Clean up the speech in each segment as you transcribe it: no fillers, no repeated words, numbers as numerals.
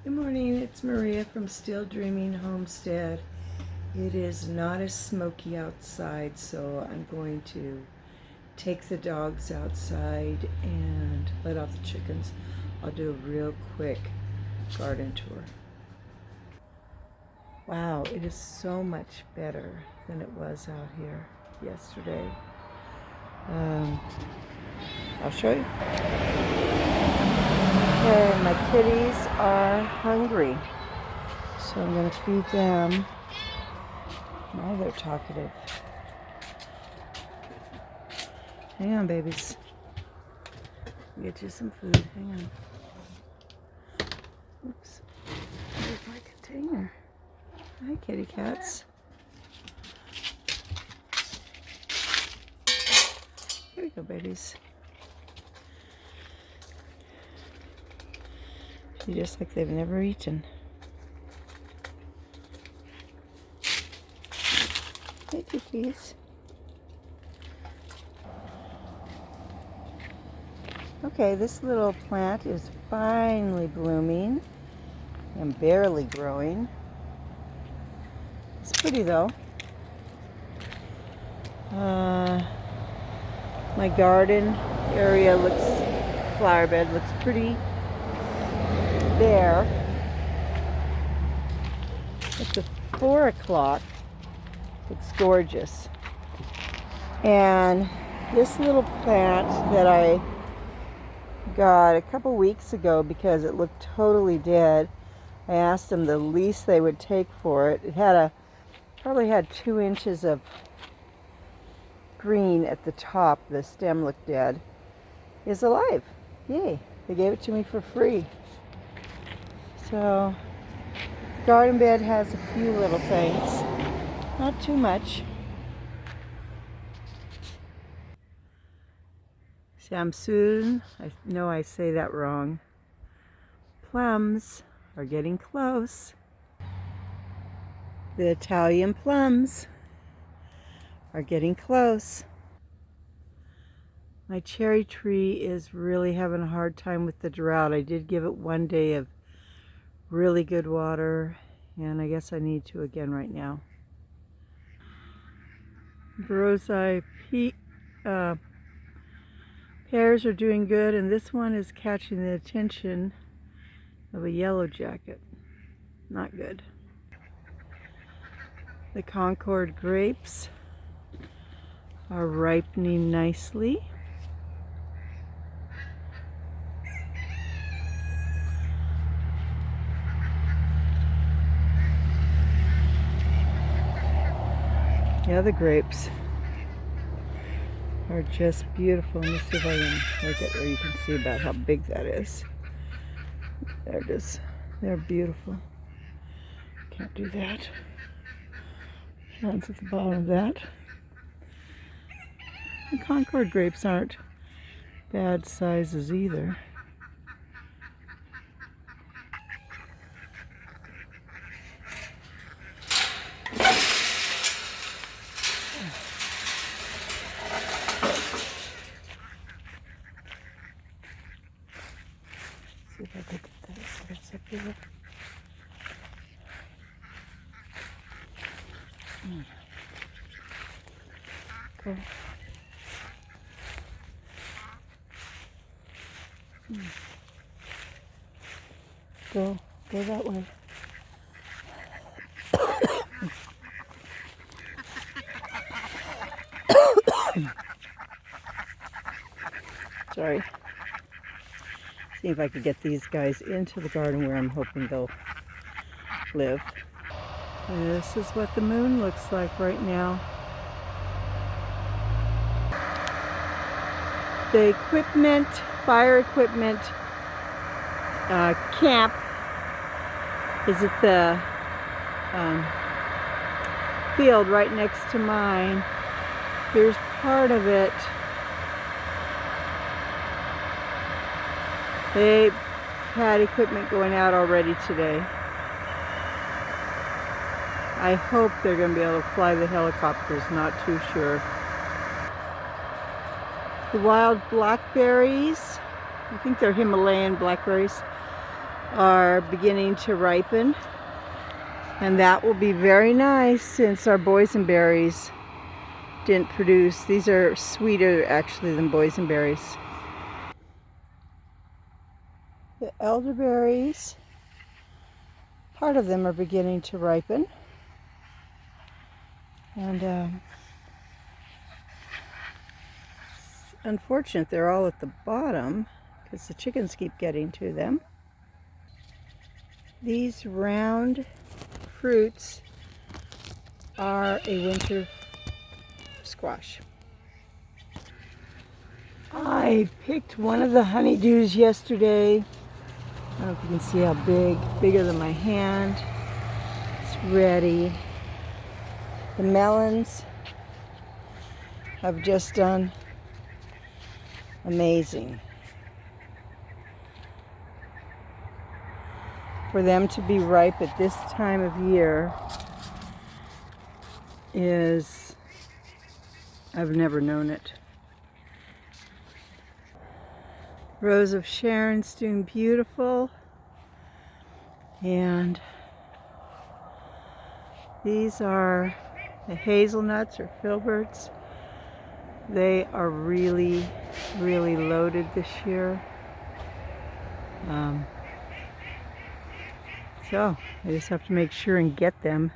Good morning, it's Maria from Still Dreaming Homestead. It is not as smoky outside, so I'm going to take the dogs outside and let out the chickens. I'll do a real quick garden tour. Wow, it is so much better than it was out here yesterday. I'll show you. Okay, my kitties are hungry, so I'm going to feed them. Now they're talkative. Hang on, babies. I'll get you some food. Hang on. Oops. There's my container. Hi, kitty cats. Here we go, babies. Just like they've never eaten. Hey, cookies. Okay, this little plant is finally blooming and barely growing. It's pretty though. My garden area flower bed looks pretty bare. At the 4 o'clock, it's gorgeous. And this little plant that I got a couple weeks ago because it looked totally dead, I asked them the least they would take for it. It had probably had 2 inches of green at the top. The stem looked dead. Is alive. Yay. They gave it to me for free. So, garden bed has a few little things. Not too much. Samsoon, I know I say that wrong. Plums are getting close. The Italian plums are getting close. My cherry tree is really having a hard time with the drought. I did give it 1 day of really good water, and I guess I need to again right now. Barossa pears are doing good, and this one is catching the attention of a yellow jacket. Not good. The Concord grapes are ripening nicely. The other grapes are just beautiful. Let me see if I can make it where you can see about how big that is. There it is. They're beautiful. Can't do that. Hands at the bottom of that. The Concord grapes aren't bad sizes either. See if I can get that first up here. Go. Go that way. Sorry. See if I could get these guys into the garden where I'm hoping they'll live. And this is what the moon looks like right now. The fire equipment camp is at the field right next to mine. Here's part of it. They had equipment going out already today. I hope they're going to be able to fly the helicopters, not too sure. The wild blackberries, I think they're Himalayan blackberries, are beginning to ripen, and that will be very nice since our boysenberries didn't produce. These are sweeter actually than boysenberries. The elderberries, part of them are beginning to ripen, and it's unfortunate they're all at the bottom because the chickens keep getting to them. These round fruits are a winter squash. I picked one of the honeydews yesterday. I don't know if you can see how big, bigger than my hand. It's ready. The melons have just done amazing. For them to be ripe at this time of year is, I've never known it. Rose of Sharon's doing beautiful, and these are the hazelnuts or filberts. They are really, really loaded this year. So I just have to make sure and get them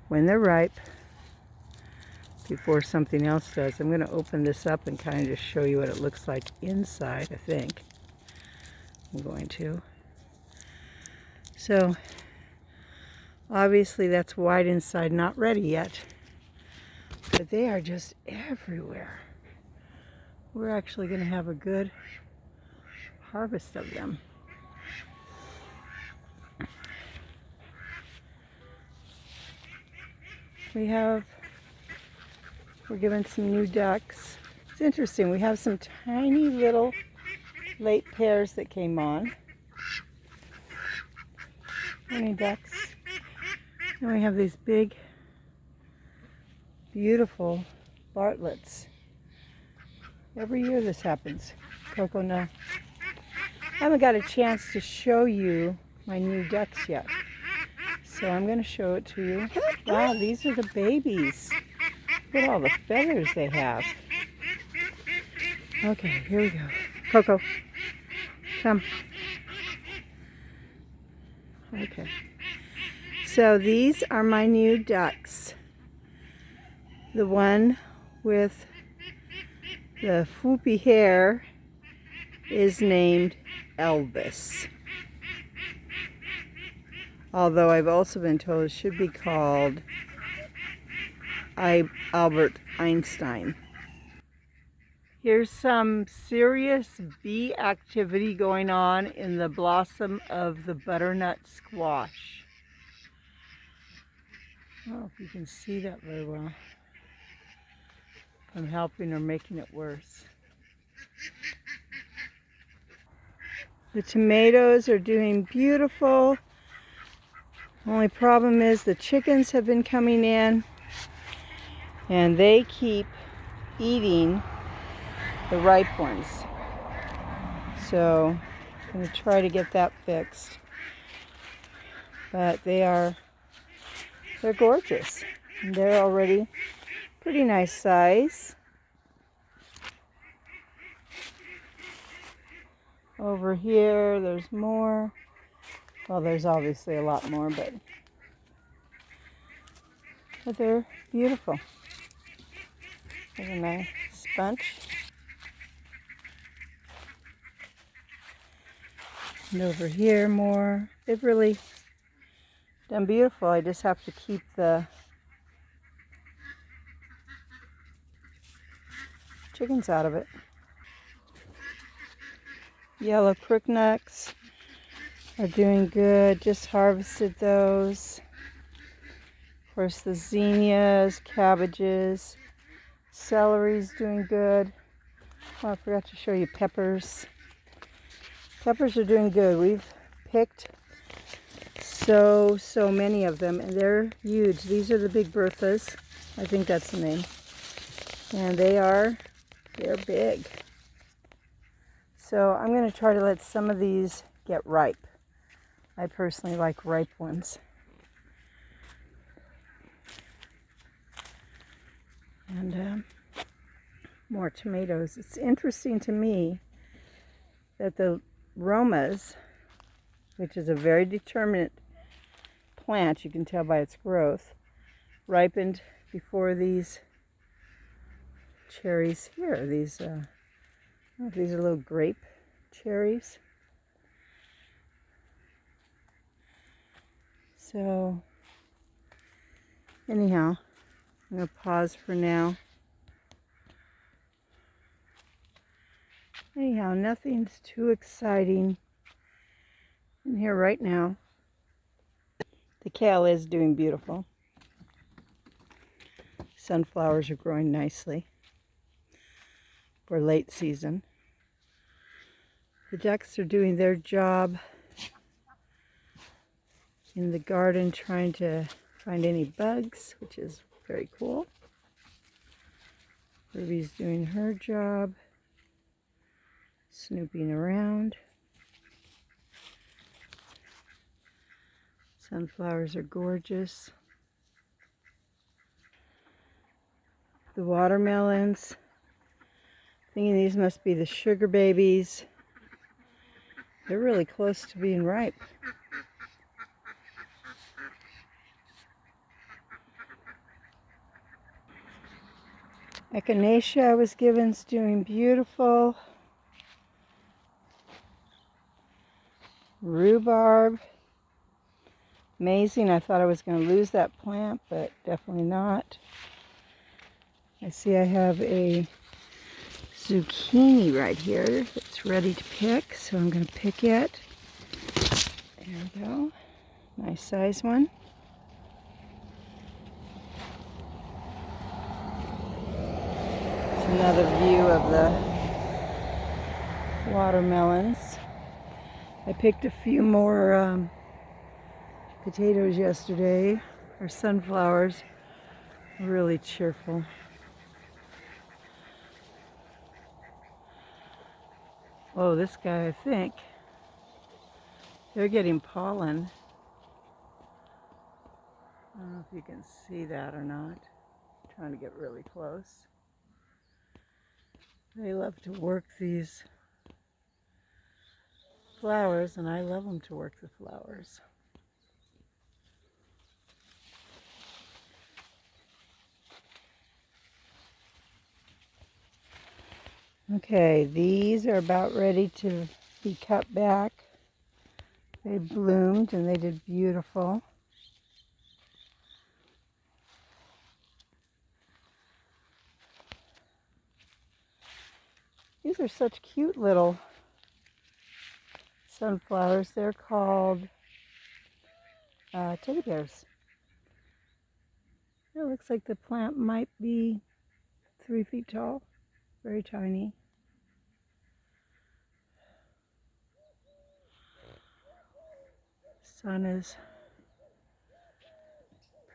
when they're ripe before something else does. I'm going to open this up and kind of just show you what it looks like inside, I think. I'm going to. So obviously that's white inside, not ready yet, but they are just everywhere. We're actually going to have a good harvest of them. We're given some new ducks. It's interesting, we have some tiny little late pairs that came on. Honey ducks. And we have these big, beautiful Bartletts. Every year this happens. Coco, no. I haven't got a chance to show you my new ducks yet. So I'm going to show it to you. Wow, these are the babies. Look at all the feathers they have. Okay, here we go. Coco, come. Okay. So these are my new ducks. The one with the swoopy hair is named Elvis. Although I've also been told it should be called Albert Einstein. Here's some serious bee activity going on in the blossom of the butternut squash. I don't know if you can see that very well. I'm helping or making it worse. The tomatoes are doing beautiful. Only problem is the chickens have been coming in and they keep eating the ripe ones. So I'm going to try to get that fixed. But they're gorgeous. And they're already pretty nice size. Over here, there's more. Well, there's obviously a lot more, but they're beautiful. There's a nice bunch. And over here, more. They've really done beautiful. I just have to keep the chickens out of it. Yellow crooknecks are doing good. Just harvested those. Of course, the zinnias, cabbages, celery's doing good. Oh, I forgot to show you peppers. Peppers are doing good. We've picked so many of them, and they're huge. These are the Big Berthas. I think that's the name. And they're big. So I'm going to try to let some of these get ripe. I personally like ripe ones. And more tomatoes. It's interesting to me that the Romas, which is a very determinate plant, you can tell by its growth, ripened before these cherries here. These, I don't know if these are little grape cherries. So, anyhow, I'm going to pause for now. Anyhow, nothing's too exciting in here right now. The kale is doing beautiful. Sunflowers are growing nicely for late season. The ducks are doing their job in the garden, trying to find any bugs, which is very cool. Ruby's doing her job, snooping around. Sunflowers are gorgeous. The watermelons, thinking these must be the sugar babies. They're really close to being ripe. Echinacea I was given is doing beautiful. Rhubarb, amazing. I thought I was going to lose that plant, but definitely not. I see I have a zucchini right here that's ready to pick, so I'm going to pick it. There we go. Nice size one. Another view of the watermelons. I picked a few more potatoes yesterday. Our sunflowers are really cheerful. Oh, this guy, I think they're getting pollen. I don't know if you can see that or not. I'm trying to get really close. They love to work these flowers, and I love them to work the flowers. Okay, these are about ready to be cut back. They bloomed and they did beautiful. These are such cute little sunflowers. They're called teddy bears. It looks like the plant might be 3 feet tall. Very tiny. Sun is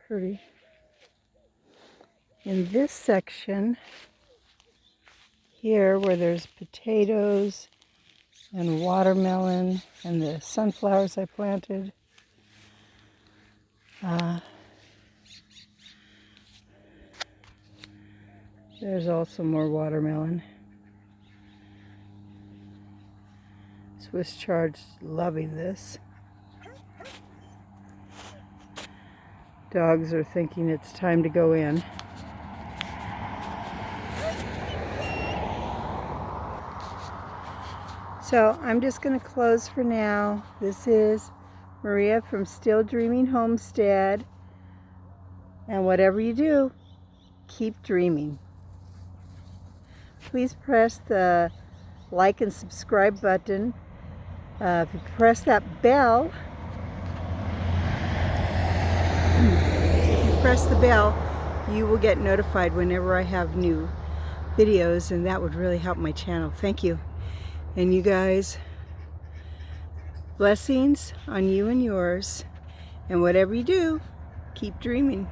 pretty. In this section here, where there's potatoes and watermelon and the sunflowers I planted, there's also more watermelon. Swiss Chard's loving this. Dogs are thinking it's time to go in. So I'm just going to close for now. This is Maria from Still Dreaming Homestead. And whatever you do, keep dreaming. Please press the like and subscribe button. If you press that bell, you will get notified whenever I have new videos, and that would really help my channel. Thank you. And you guys, blessings on you and yours. And whatever you do, keep dreaming.